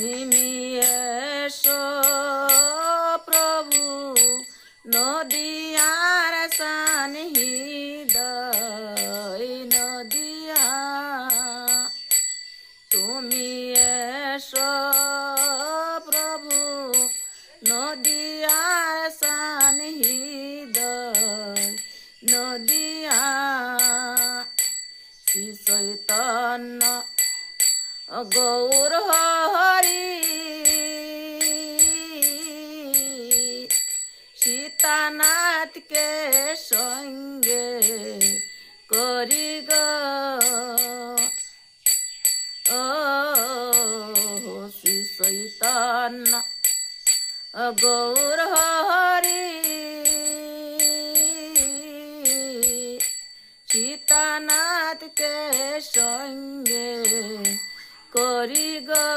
তুমি এসো প্রভু নদিয়ার সান্নিধ্যে নদিয়া তুমি এসো প্রভু নদিয়ার সান্নিধ্যে নদিয়া শ্রী চৈতন্য গৌর হরি সীতানাথকে সঙ্গে করি গো ও শ্রী চৈতন্য গৌর হরি সীতানাথকে সঙ্গে করি গো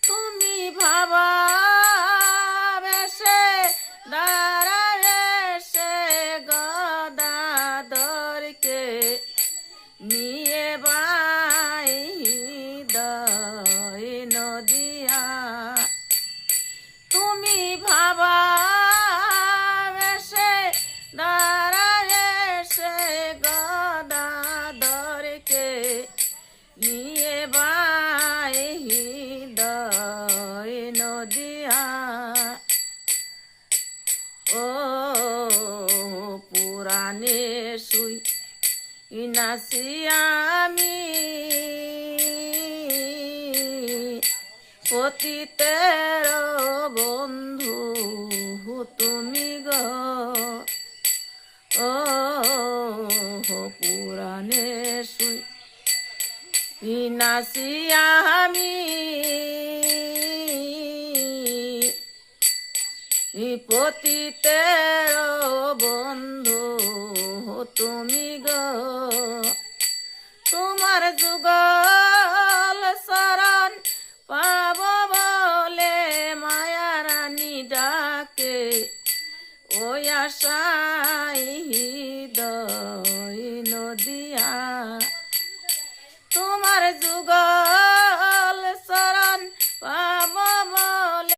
তুমি ভাবা বেশে দাঁড়ালে গদাধরকে নিয়ে বাই দয় নদিয়া তুমি ভাবা বেশে দাঁড়ালে গদাধরকে নিয়ে বাই দয় নদিয়া ও পুরাণে শুই নাসি আমি পতিতের বন্ধু তুমি গো ও পুরাণে শুই নাসি আমি পতিতের বন্ধু তুমি